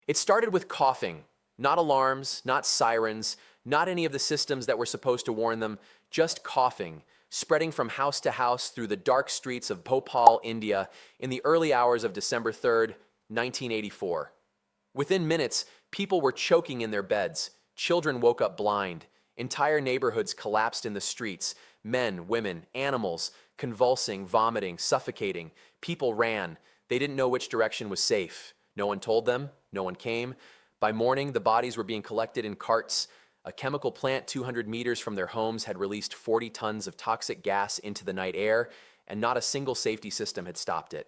It started with coughing, not alarms, not sirens, not any of the systems that were supposed to warn them, just coughing, spreading from house to house through the dark streets of Bhopal, India, in the early hours of December 3rd, 1984. Within minutes, people were choking in their beds, children woke up blind, entire neighborhoods collapsed in the streets, men, women, animals, convulsing, vomiting, suffocating. People ran. They didn't know which direction was safe. No one told them. No one came. By morning, the bodies were being collected in carts. A chemical plant 200 meters from their homes had released 40 tons of toxic gas into the night air, and not a single safety system had stopped it.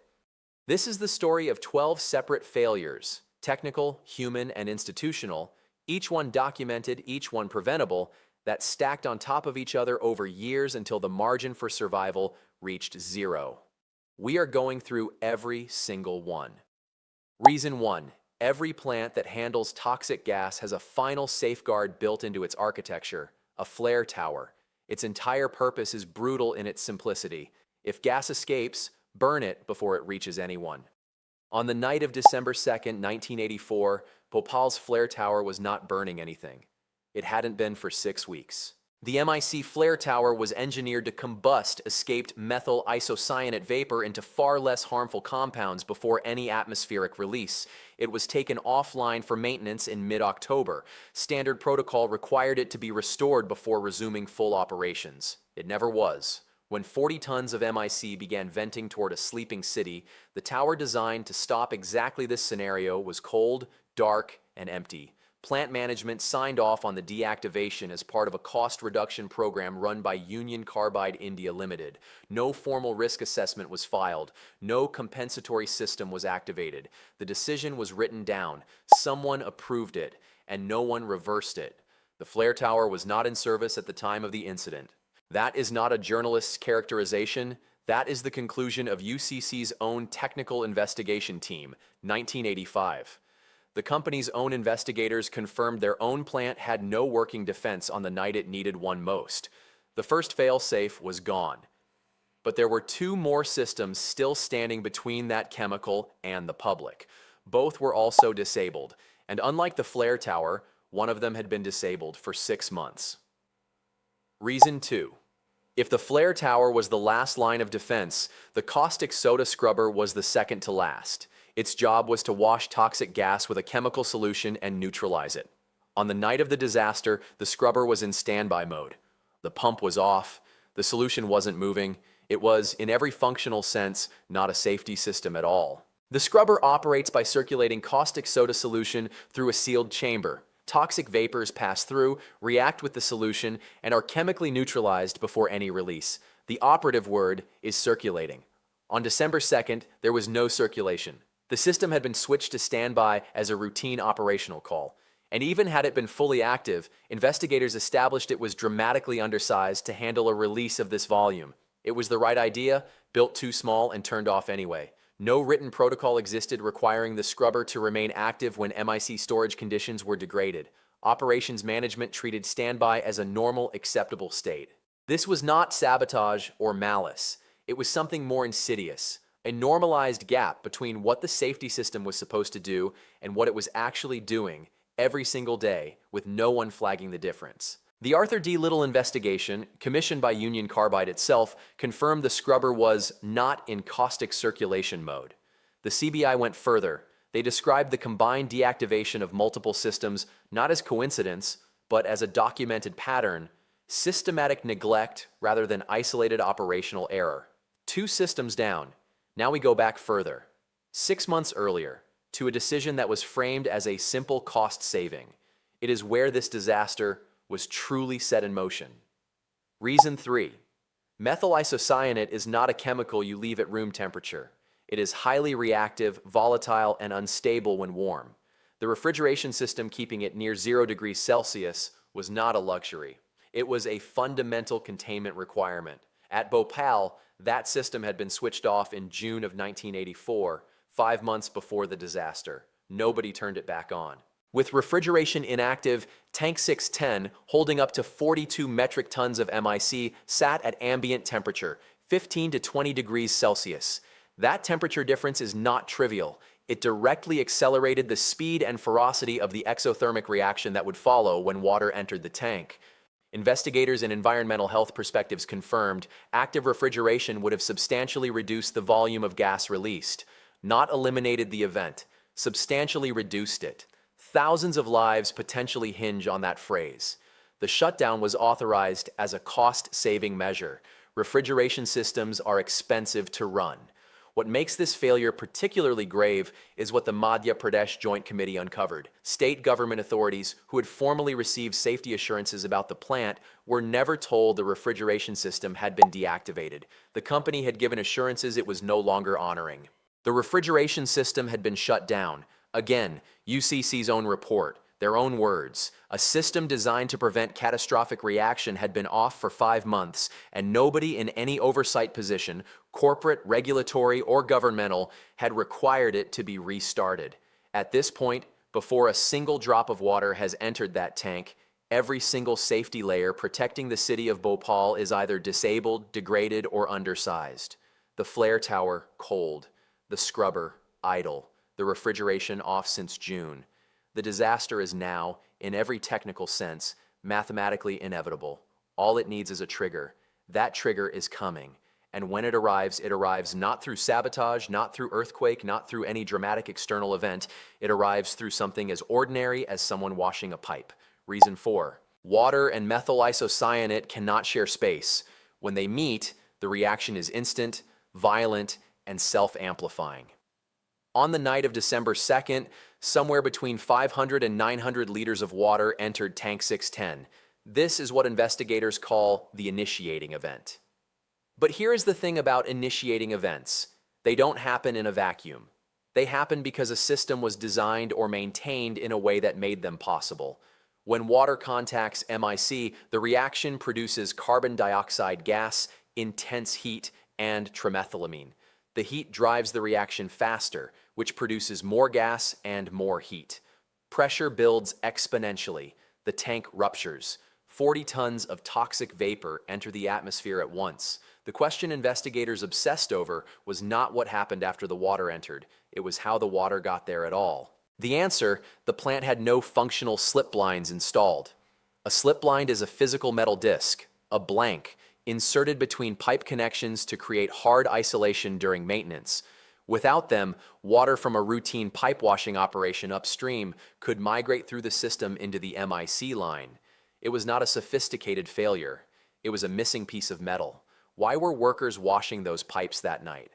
This is the story of 12 separate failures, technical, human, and institutional, each one documented, each one preventable, that stacked on top of each other over years until the margin for survival reached zero. We are going through every single one. Reason 1. Every plant that handles toxic gas has a final safeguard built into its architecture, a flare tower. Its entire purpose is brutal in its simplicity. If gas escapes, burn it before it reaches anyone. On the night of December 2nd, 1984, Bhopal's flare tower was not burning anything. It hadn't been for 6 weeks. The MIC flare tower was engineered to combust escaped methyl isocyanate vapor into far less harmful compounds before any atmospheric release. It was taken offline for maintenance in mid-October. Standard protocol required it to be restored before resuming full operations. It never was. When 40 tons of MIC began venting toward a sleeping city, the tower designed to stop exactly this scenario was cold, dark, and empty. Plant management signed off on the deactivation as part of a cost reduction program run by Union Carbide India Limited. No formal risk assessment was filed. No compensatory system was activated. The decision was written down. Someone approved it, and no one reversed it. The flare tower was not in service at the time of the incident. That is not a journalist's characterization. That is the conclusion of UCC's own technical investigation team, 1985. The company's own investigators confirmed their own plant had no working defense on the night it needed one most. The first fail-safe was gone. But there were 2 more systems still standing between that chemical and the public. Both were also disabled, and unlike the flare tower, one of them had been disabled for 6 months. Reason 2. If the flare tower was the last line of defense, the caustic soda scrubber was the second to last. Its job was to wash toxic gas with a chemical solution and neutralize it. On the night of the disaster, the scrubber was in standby mode. The pump was off. The solution wasn't moving. It was, in every functional sense, not a safety system at all. The scrubber operates by circulating caustic soda solution through a sealed chamber. Toxic vapors pass through, react with the solution, and are chemically neutralized before any release. The operative word is circulating. On December 2nd, there was no circulation. The system had been switched to standby as a routine operational call. And even had it been fully active, investigators established it was dramatically undersized to handle a release of this volume. It was the right idea, built too small, and turned off anyway. No written protocol existed requiring the scrubber to remain active when MIC storage conditions were degraded. Operations management treated standby as a normal, acceptable state. This was not sabotage or malice. It was something more insidious. A normalized gap between what the safety system was supposed to do and what it was actually doing every single day, with no one flagging the difference. The Arthur D. Little investigation, commissioned by Union Carbide itself, confirmed the scrubber was not in caustic circulation mode. The CBI went further. They described the combined deactivation of multiple systems not as coincidence, but as a documented pattern, systematic neglect rather than isolated operational error. 2 systems down. Now we go back further, 6 months earlier, to a decision that was framed as a simple cost saving. It is where this disaster was truly set in motion. Reason 3. Methyl isocyanate is not a chemical you leave at room temperature. It is highly reactive, volatile, and unstable when warm. The refrigeration system keeping it near 0 degrees Celsius was not a luxury. It was a fundamental containment requirement. At Bhopal, that system had been switched off in June of 1984, 5 months before the disaster. Nobody turned it back on. With refrigeration inactive, Tank 610, holding up to 42 metric tons of MIC, sat at ambient temperature, 15 to 20 degrees Celsius. That temperature difference is not trivial. It directly accelerated the speed and ferocity of the exothermic reaction that would follow when water entered the tank. Investigators and environmental health perspectives confirmed active refrigeration would have substantially reduced the volume of gas released, not eliminated the event, substantially reduced it. Thousands of lives potentially hinge on that phrase. The shutdown was authorized as a cost-saving measure. Refrigeration systems are expensive to run. What makes this failure particularly grave is what the Madhya Pradesh Joint Committee uncovered. State government authorities who had formally received safety assurances about the plant were never told the refrigeration system had been deactivated. The company had given assurances it was no longer honoring. The refrigeration system had been shut down. Again, UCC's own report, their own words. A system designed to prevent catastrophic reaction had been off for 5 months, and nobody in any oversight position, corporate, regulatory, or governmental, had required it to be restarted. At this point, before a single drop of water has entered that tank, every single safety layer protecting the city of Bhopal is either disabled, degraded, or undersized. The flare tower, cold. The scrubber, idle. The refrigeration off since June. The disaster is now, in every technical sense, mathematically inevitable. All it needs is a trigger. That trigger is coming. And when it arrives not through sabotage, not through earthquake, not through any dramatic external event. It arrives through something as ordinary as someone washing a pipe. Reason 4. Water and methyl isocyanate cannot share space. When they meet, the reaction is instant, violent, and self-amplifying. On the night of December 2nd, somewhere between 500 and 900 liters of water entered Tank 610. This is what investigators call the initiating event. But here is the thing about initiating events. They don't happen in a vacuum. They happen because a system was designed or maintained in a way that made them possible. When water contacts MIC, the reaction produces carbon dioxide gas, intense heat, and trimethylamine. The heat drives the reaction faster, which produces more gas and more heat. Pressure builds exponentially. The tank ruptures. 40 tons of toxic vapor enter the atmosphere at once. The question investigators obsessed over was not what happened after the water entered. It was how the water got there at all. The answer: the plant had no functional slip blinds installed. A slip blind is a physical metal disc, a blank, inserted between pipe connections to create hard isolation during maintenance. Without them, water from a routine pipe washing operation upstream could migrate through the system into the MIC line. It was not a sophisticated failure. It was a missing piece of metal. Why were workers washing those pipes that night?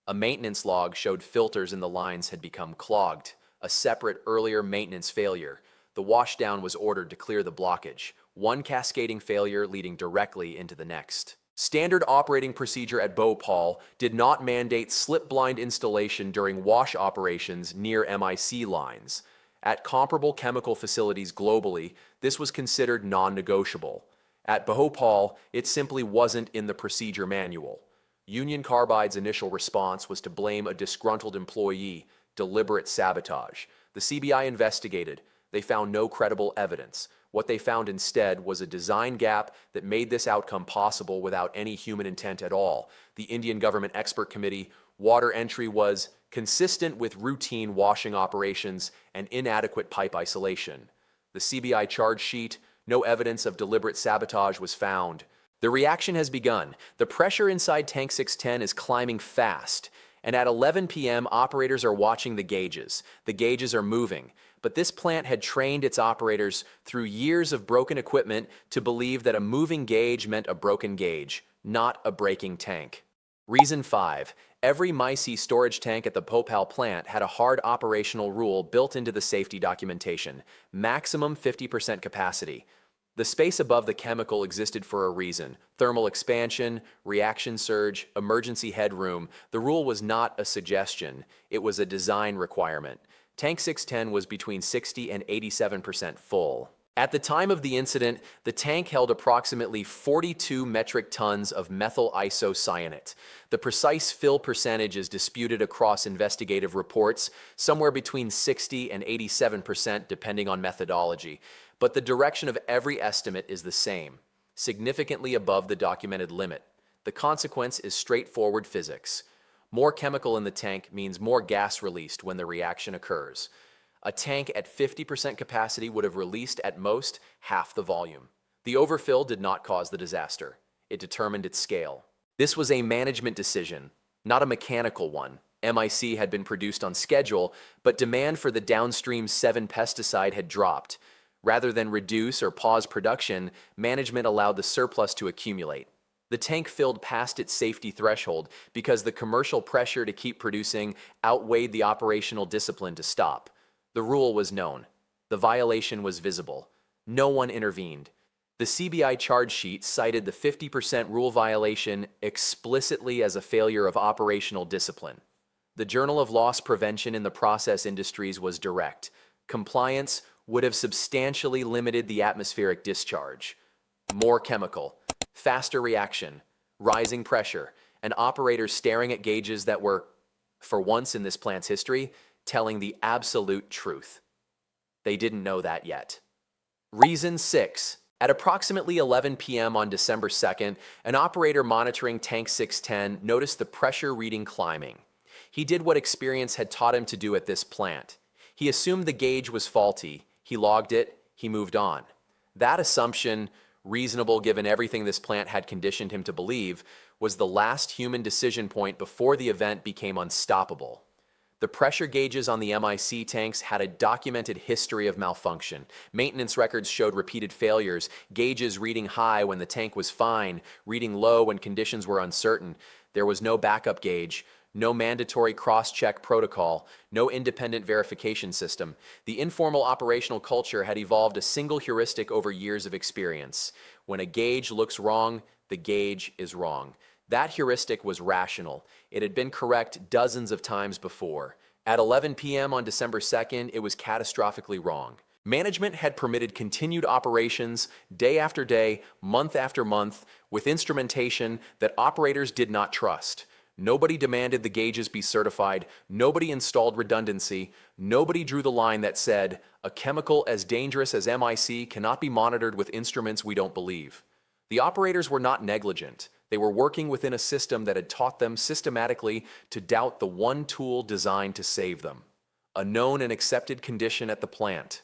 A maintenance log showed filters in the lines had become clogged, a separate earlier maintenance failure. The washdown was ordered to clear the blockage, one cascading failure leading directly into the next. Standard operating procedure at Bhopal did not mandate slip blind installation during wash operations near MIC lines. At comparable chemical facilities globally, this was considered non-negotiable. At Bhopal, it simply wasn't in the procedure manual. Union Carbide's initial response was to blame a disgruntled employee, deliberate sabotage. The CBI investigated. They found no credible evidence. What they found instead was a design gap that made this outcome possible without any human intent at all. The Indian Government Expert Committee, water entry was consistent with routine washing operations and inadequate pipe isolation. The CBI charge sheet, no evidence of deliberate sabotage was found. The reaction has begun. The pressure inside Tank 610 is climbing fast. And at 11 p.m., operators are watching the gauges. The gauges are moving. But this plant had trained its operators through years of broken equipment to believe that a moving gauge meant a broken gauge, not a breaking tank. Reason 5. Every MIC storage tank at the Bhopal plant had a hard operational rule built into the safety documentation: maximum 50% capacity. The space above the chemical existed for a reason: thermal expansion, reaction surge, emergency headroom. The rule was not a suggestion, it was a design requirement. Tank 610 was between 60 and 87% full. At the time of the incident, the tank held approximately 42 metric tons of methyl isocyanate. The precise fill percentage is disputed across investigative reports, somewhere between 60 and 87% depending on methodology. But the direction of every estimate is the same, significantly above the documented limit. The consequence is straightforward physics. More chemical in the tank means more gas released when the reaction occurs. A tank at 50% capacity would have released at most half the volume. The overfill did not cause the disaster. It determined its scale. This was a management decision, not a mechanical one. MIC had been produced on schedule, but demand for the downstream 7 pesticide had dropped. Rather than reduce or pause production, management allowed the surplus to accumulate. The tank filled past its safety threshold because the commercial pressure to keep producing outweighed the operational discipline to stop. The rule was known. The violation was visible. No one intervened. The CBI charge sheet cited the 50% rule violation explicitly as a failure of operational discipline. The Journal of Loss Prevention in the process industries was direct. Compliance would have substantially limited the atmospheric discharge. More chemical, faster reaction, rising pressure, and operators staring at gauges that were, for once in this plant's history, telling the absolute truth. They didn't know that yet. Reason 6. At approximately 11 p.m. on December 2nd, an operator monitoring tank 610 noticed the pressure reading climbing. He did what experience had taught him to do at this plant. He assumed the gauge was faulty. He logged it. He moved on. That assumption, reasonable given everything this plant had conditioned him to believe, was the last human decision point before the event became unstoppable. The pressure gauges on the MIC tanks had a documented history of malfunction. Maintenance records showed repeated failures, gauges reading high when the tank was fine, reading low when conditions were uncertain. There was no backup gauge, no mandatory cross-check protocol, no independent verification system. The informal operational culture had evolved a single heuristic over years of experience. When a gauge looks wrong, the gauge is wrong. That heuristic was rational. It had been correct dozens of times before. At 11 p.m. on December 2nd, it was catastrophically wrong. Management had permitted continued operations day after day, month after month, with instrumentation that operators did not trust. Nobody demanded the gauges be certified. Nobody installed redundancy. Nobody drew the line that said, a chemical as dangerous as MIC cannot be monitored with instruments we don't believe. The operators were not negligent. They were working within a system that had taught them systematically to doubt the one tool designed to save them. A known and accepted condition at the plant.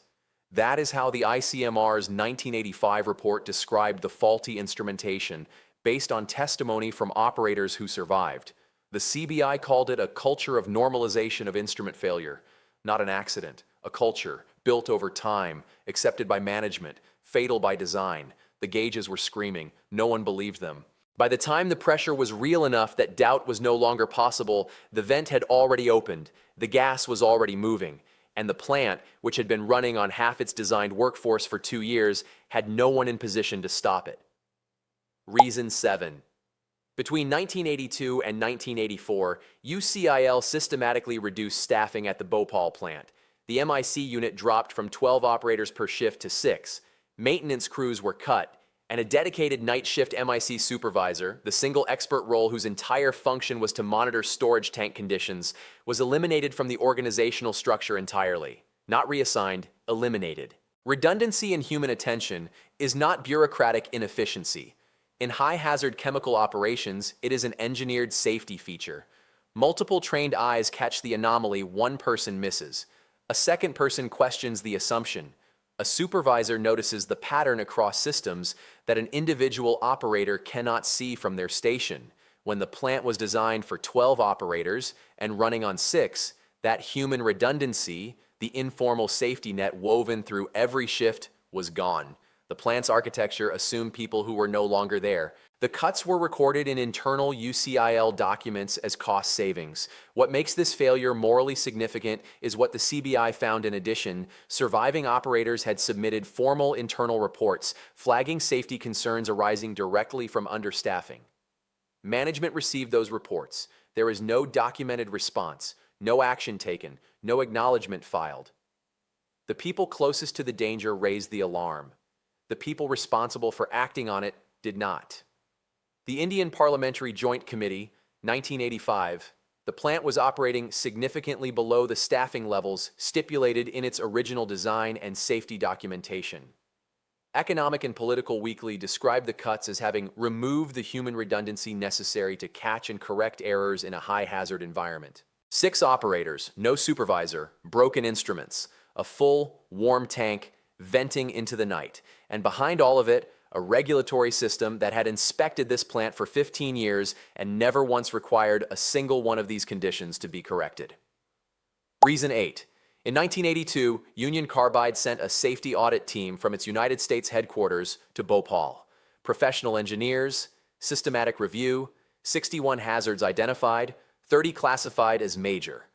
That is how the ICMR's 1985 report described the faulty instrumentation, based on testimony from operators who survived. The CBI called it a culture of normalization of instrument failure. Not an accident, a culture built over time, accepted by management, fatal by design. The gauges were screaming. No one believed them. By the time the pressure was real enough that doubt was no longer possible, the vent had already opened, the gas was already moving, and the plant, which had been running on half its designed workforce for 2 years, had no one in position to stop it. Reason 7. Between 1982 and 1984, UCIL systematically reduced staffing at the Bhopal plant. The MIC unit dropped from 12 operators per shift to 6. Maintenance crews were cut, and a dedicated night shift MIC supervisor, the single expert role whose entire function was to monitor storage tank conditions, was eliminated from the organizational structure entirely. Not reassigned, eliminated. Redundancy in human attention is not bureaucratic inefficiency. In high-hazard chemical operations, it is an engineered safety feature. Multiple trained eyes catch the anomaly one person misses. A second person questions the assumption. A supervisor notices the pattern across systems that an individual operator cannot see from their station. When the plant was designed for 12 operators and running on 6, that human redundancy, the informal safety net woven through every shift, was gone. The plant's architecture assumed people who were no longer there. The cuts were recorded in internal UCIL documents as cost savings. What makes this failure morally significant is what the CBI found in addition. Surviving operators had submitted formal internal reports, flagging safety concerns arising directly from understaffing. Management received those reports. There is no documented response, no action taken, no acknowledgement filed. The people closest to the danger raised the alarm. The people responsible for acting on it did not. The Indian Parliamentary Joint Committee, 1985, the plant was operating significantly below the staffing levels stipulated in its original design and safety documentation. Economic and Political Weekly described the cuts as having removed the human redundancy necessary to catch and correct errors in a high-hazard environment. 6 operators, no supervisor, broken instruments, a full, warm tank venting into the night, and behind all of it, a regulatory system that had inspected this plant for 15 years and never once required a single one of these conditions to be corrected. Reason 8. In 1982, Union Carbide sent a safety audit team from its United States headquarters to Bhopal. Professional engineers, systematic review, 61 hazards identified, 30 classified as major.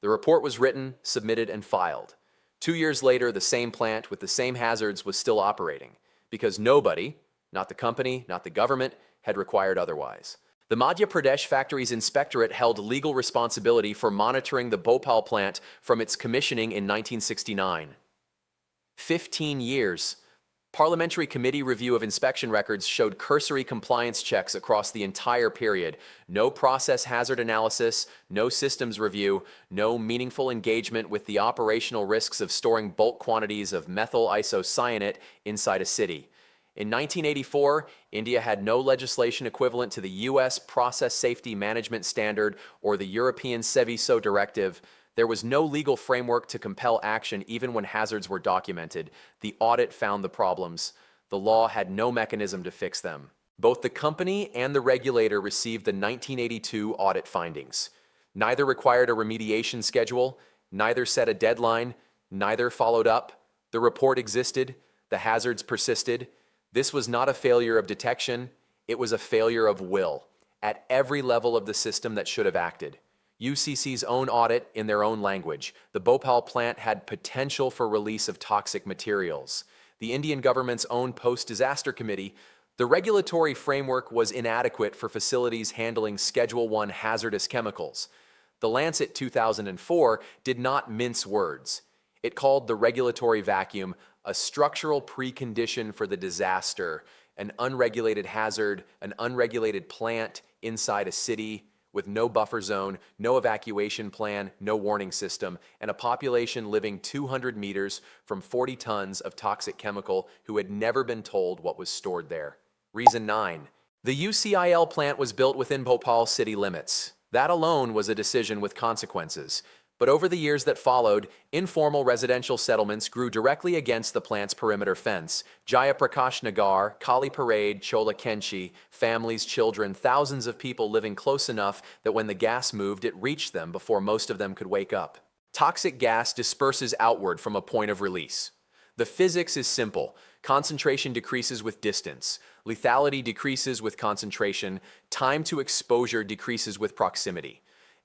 The report was written, submitted, and filed. 2 years later, the same plant with the same hazards was still operating, because nobody, not the company, not the government, had required otherwise. The Madhya Pradesh Factories Inspectorate held legal responsibility for monitoring the Bhopal plant from its commissioning in 1969. 15 years. Parliamentary Committee review of inspection records showed cursory compliance checks across the entire period. No process hazard analysis, no systems review, no meaningful engagement with the operational risks of storing bulk quantities of methyl isocyanate inside a city. In 1984, India had no legislation equivalent to the U.S. Process Safety Management Standard or the European Seveso Directive. There was no legal framework to compel action even when hazards were documented. The audit found the problems. The law had no mechanism to fix them. Both the company and the regulator received the 1982 audit findings. Neither required a remediation schedule, neither set a deadline, neither followed up. The report existed, the hazards persisted. This was not a failure of detection, it was a failure of will, at every level of the system that should have acted. UCC's own audit in their own language. The Bhopal plant had potential for release of toxic materials. The Indian government's own post-disaster committee, the regulatory framework was inadequate for facilities handling Schedule 1 hazardous chemicals. The Lancet 2004 did not mince words. It called the regulatory vacuum a structural precondition for the disaster, an unregulated hazard, an unregulated plant inside a city with no buffer zone, no evacuation plan, no warning system, and a population living 200 meters from 40 tons of toxic chemical who had never been told what was stored there. Reason 9. The UCIL plant was built within Bhopal city limits. That alone was a decision with consequences. But over the years that followed, informal residential settlements grew directly against the plant's perimeter fence. Jayaprakash Nagar, Kali Parade, Chola Kenchi, families, children, thousands of people living close enough that when the gas moved, it reached them before most of them could wake up. Toxic gas disperses outward from a point of release. The physics is simple. Concentration decreases with distance. Lethality decreases with concentration. Time to exposure decreases with proximity.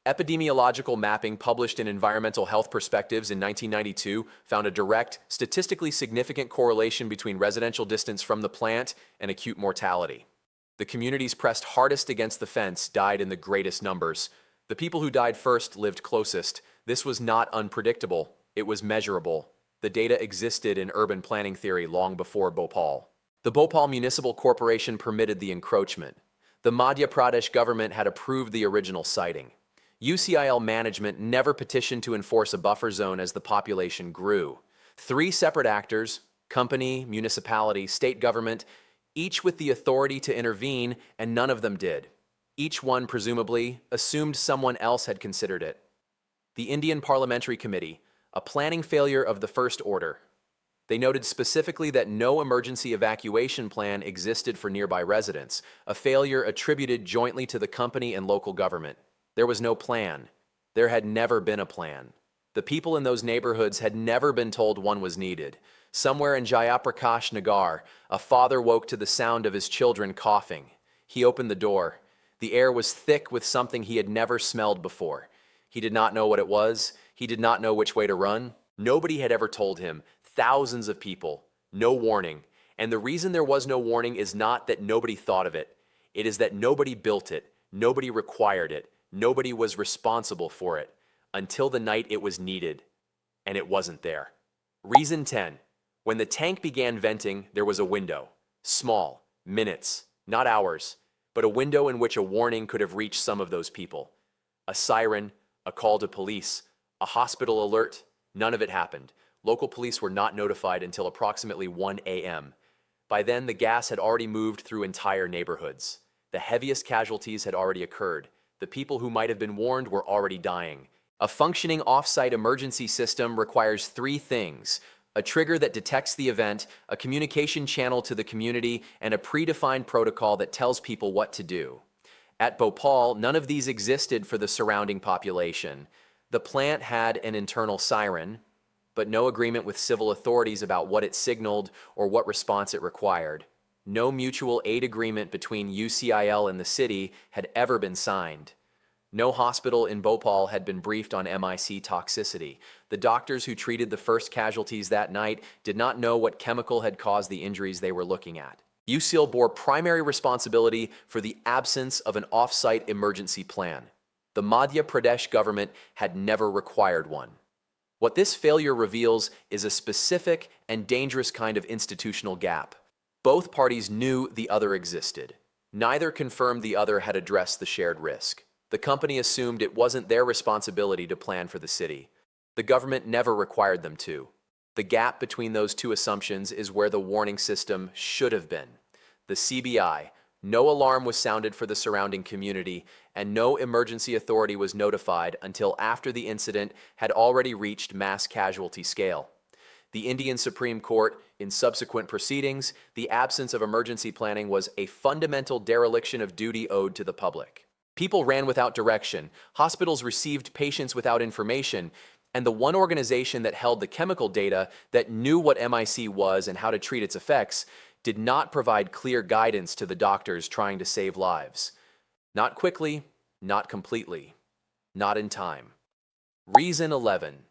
Epidemiological mapping published in Environmental Health Perspectives in 1992 found a direct, statistically significant correlation between residential distance from the plant and acute mortality. The communities pressed hardest against the fence died in the greatest numbers. The people who died first lived closest. This was not unpredictable. It was measurable. The data existed in urban planning theory long before Bhopal. The Bhopal Municipal Corporation permitted the encroachment. The Madhya Pradesh government had approved the original siting. UCIL management never petitioned to enforce a buffer zone as the population grew. 3 separate actors, company, municipality, state government, each with the authority to intervene, and none of them did. Each one, presumably, assumed someone else had considered it. The Indian Parliamentary Committee, a planning failure of the first order. They noted specifically that no emergency evacuation plan existed for nearby residents, a failure attributed jointly to the company and local government. There was no plan. There had never been a plan. The people in those neighborhoods had never been told one was needed. Somewhere in Jayaprakash Nagar, a father woke to the sound of his children coughing. He opened the door. The air was thick with something he had never smelled before. He did not know what it was. He did not know which way to run. Nobody had ever told him. Thousands of people. No warning. And the reason there was no warning is not that nobody thought of it. It is that nobody built it. Nobody required it. Nobody was responsible for it until the night it was needed, and it wasn't there. Reason 10. When the tank began venting, there was a window. Small, minutes, not hours, but a window in which a warning could have reached some of those people. A siren, a call to police, a hospital alert, none of it happened. Local police were not notified until approximately 1 a.m. By then, the gas had already moved through entire neighborhoods. The heaviest casualties had already occurred. The people who might have been warned were already dying. A functioning off-site emergency system requires three things: a trigger that detects the event, a communication channel to the community, and a predefined protocol that tells people what to do. At Bhopal, none of these existed for the surrounding population. The plant had an internal siren, but no agreement with civil authorities about what it signaled or what response it required. No mutual aid agreement between UCIL and the city had ever been signed. No hospital in Bhopal had been briefed on MIC toxicity. The doctors who treated the first casualties that night did not know what chemical had caused the injuries they were looking at. UCIL bore primary responsibility for the absence of an off-site emergency plan. The Madhya Pradesh government had never required one. What this failure reveals is a specific and dangerous kind of institutional gap. Both parties knew the other existed. Neither confirmed the other had addressed the shared risk. The company assumed it wasn't their responsibility to plan for the city. The government never required them to. The gap between those two assumptions is where the warning system should have been. The CBI, no alarm was sounded for the surrounding community, and no emergency authority was notified until after the incident had already reached mass casualty scale. The Indian Supreme Court, in subsequent proceedings, the absence of emergency planning was a fundamental dereliction of duty owed to the public. People ran without direction, hospitals received patients without information, and the one organization that held the chemical data, that knew what MIC was and how to treat its effects, did not provide clear guidance to the doctors trying to save lives. Not quickly, not completely, not in time. Reason 11.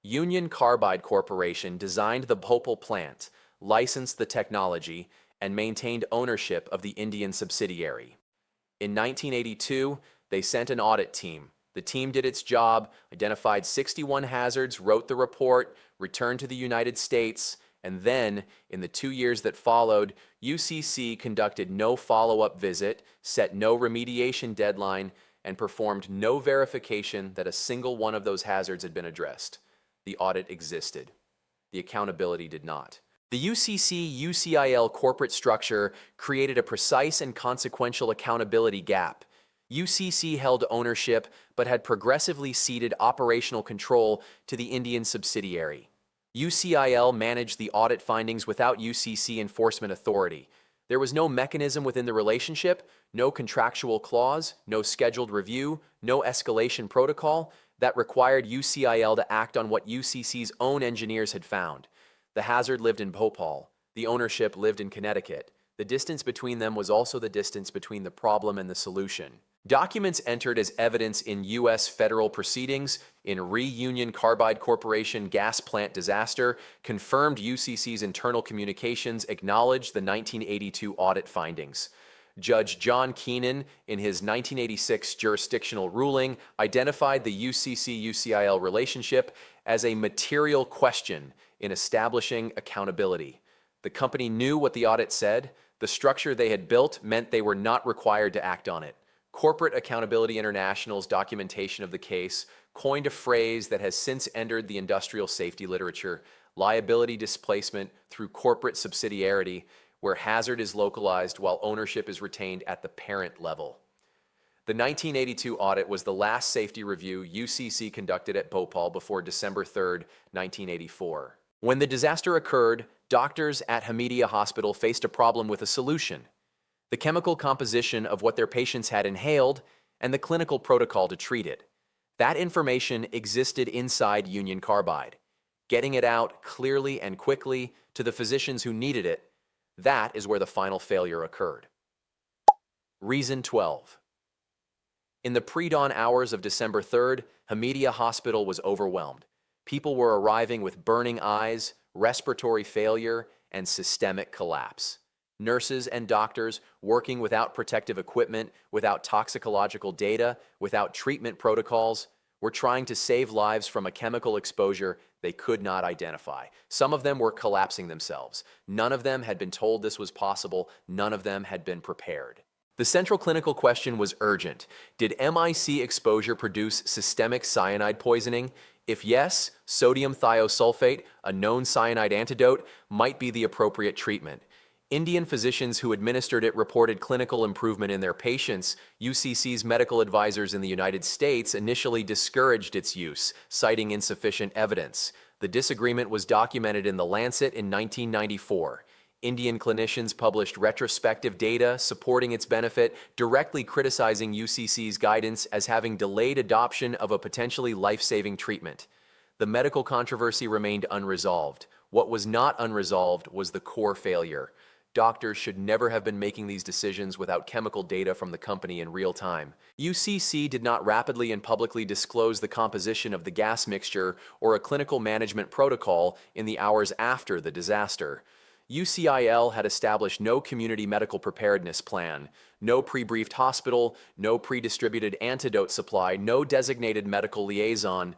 Union Carbide Corporation designed the Bhopal plant, licensed the technology, and maintained ownership of the Indian subsidiary. In 1982, they sent an audit team. The team did its job, identified 61 hazards, wrote the report, returned to the United States, and then, in the 2 years that followed, UCC conducted no follow-up visit, set no remediation deadline, and performed no verification that a single one of those hazards had been addressed. The audit existed. The accountability did not. The UCC-UCIL corporate structure created a precise and consequential accountability gap. UCC held ownership but had progressively ceded operational control to the Indian subsidiary. UCIL managed the audit findings without UCC enforcement authority. There was no mechanism within the relationship, no contractual clause, no scheduled review, no escalation protocol that required UCIL to act on what UCC's own engineers had found. The hazard lived in Bhopal. The ownership lived in Connecticut. The distance between them was also the distance between the problem and the solution. Documents entered as evidence in U.S. federal proceedings in Union Carbide Corporation gas plant disaster confirmed UCC's internal communications acknowledged the 1982 audit findings. Judge John Keenan, in his 1986 jurisdictional ruling, identified the UCC-UCIL relationship as a material question in establishing accountability. The company knew what the audit said. The structure they had built meant they were not required to act on it. Corporate Accountability International's documentation of the case coined a phrase that has since entered the industrial safety literature: liability displacement through corporate subsidiarity, where hazard is localized while ownership is retained at the parent level. The 1982 audit was the last safety review UCC conducted at Bhopal before December 3, 1984. When the disaster occurred, doctors at Hamidia Hospital faced a problem with a solution: the chemical composition of what their patients had inhaled and the clinical protocol to treat it. That information existed inside Union Carbide. Getting it out clearly and quickly to the physicians who needed it, that is where the final failure occurred. Reason 12. In the pre-dawn hours of December 3rd, Hamidia Hospital was overwhelmed. People were arriving with burning eyes, respiratory failure, and systemic collapse. Nurses and doctors working without protective equipment, without toxicological data, without treatment protocols, were trying to save lives from a chemical exposure they could not identify. Some of them were collapsing themselves. None of them had been told this was possible. None of them had been prepared. The central clinical question was urgent. Did MIC exposure produce systemic cyanide poisoning? If yes, sodium thiosulfate, a known cyanide antidote, might be the appropriate treatment. Indian physicians who administered it reported clinical improvement in their patients. UCC's medical advisors in the United States initially discouraged its use, citing insufficient evidence. The disagreement was documented in The Lancet in 1994. Indian clinicians published retrospective data supporting its benefit, directly criticizing UCC's guidance as having delayed adoption of a potentially life-saving treatment. The medical controversy remained unresolved. What was not unresolved was the core failure. Doctors should never have been making these decisions without chemical data from the company in real time. UCC did not rapidly and publicly disclose the composition of the gas mixture or a clinical management protocol in the hours after the disaster. UCIL had established no community medical preparedness plan, no pre-briefed hospital, no pre-distributed antidote supply, no designated medical liaison.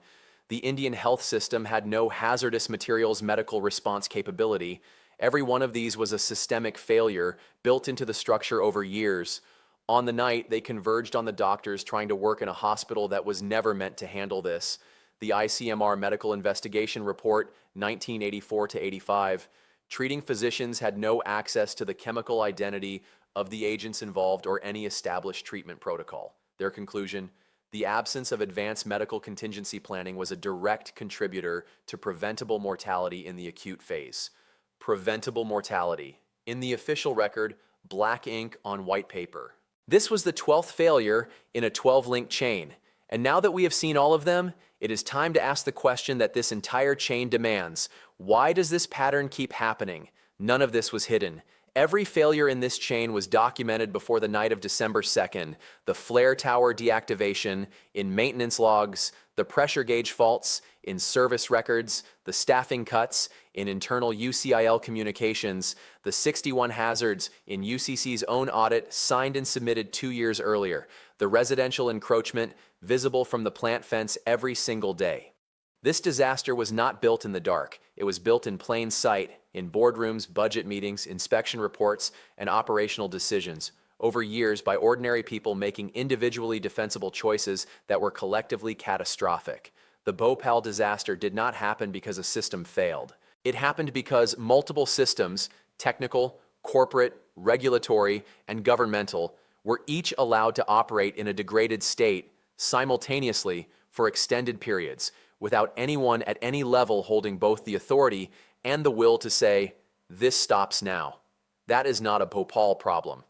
The Indian health system had no hazardous materials medical response capability. Every one of these was a systemic failure built into the structure over years. On the night, they converged on the doctors trying to work in a hospital that was never meant to handle this. The ICMR Medical Investigation Report, 1984-85, treating physicians had no access to the chemical identity of the agents involved or any established treatment protocol. Their conclusion: the absence of advanced medical contingency planning was a direct contributor to preventable mortality in the acute phase. Preventable mortality. In the official record, black ink on white paper. This was the 12th failure in a 12-link chain. And now that we have seen all of them, it is time to ask the question that this entire chain demands. Why does this pattern keep happening? None of this was hidden. Every failure in this chain was documented before the night of December 2nd. The flare tower deactivation, in maintenance logs, the pressure gauge faults, in service records, the staffing cuts, in internal UCIL communications, the 61 hazards in UCC's own audit signed and submitted 2 years earlier, the residential encroachment visible from the plant fence every single day. This disaster was not built in the dark. It was built in plain sight, in boardrooms, budget meetings, inspection reports, and operational decisions, over years by ordinary people making individually defensible choices that were collectively catastrophic. The Bhopal disaster did not happen because a system failed. It happened because multiple systems, technical, corporate, regulatory, and governmental, were each allowed to operate in a degraded state simultaneously for extended periods, without anyone at any level holding both the authority and the will to say, this stops now. That is not a Bhopal problem.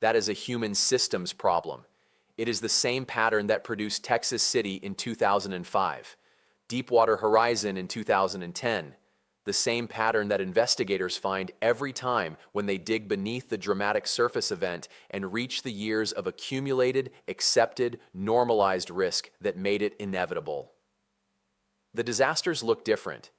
That is a human systems problem. It is the same pattern that produced Texas City in 2005, Deepwater Horizon in 2010, the same pattern that investigators find every time when they dig beneath the dramatic surface event and reach the years of accumulated, accepted, normalized risk that made it inevitable. The disasters look different.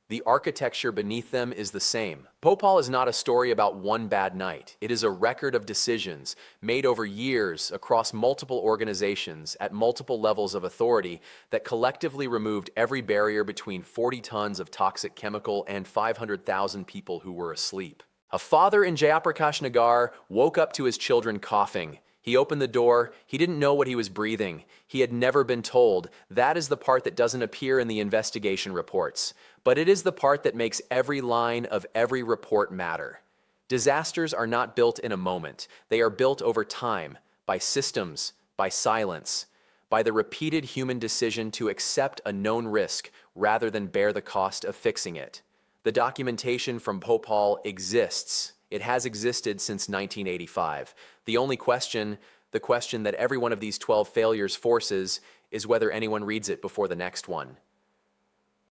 The architecture beneath them is the same. Bhopal is not a story about one bad night. It is a record of decisions made over years across multiple organizations at multiple levels of authority that collectively removed every barrier between 40 tons of toxic chemical and 500,000 people who were asleep. A father in Jayaprakash Nagar woke up to his children coughing. He opened the door. He didn't know what he was breathing. He had never been told. That is the part that doesn't appear in the investigation reports. But it is the part that makes every line of every report matter. Disasters are not built in a moment. They are built over time, by systems, by silence, by the repeated human decision to accept a known risk rather than bear the cost of fixing it. The documentation from Bhopal exists. It has existed since 1985. The only question, the question that every one of these 12 failures forces, is whether anyone reads it before the next one.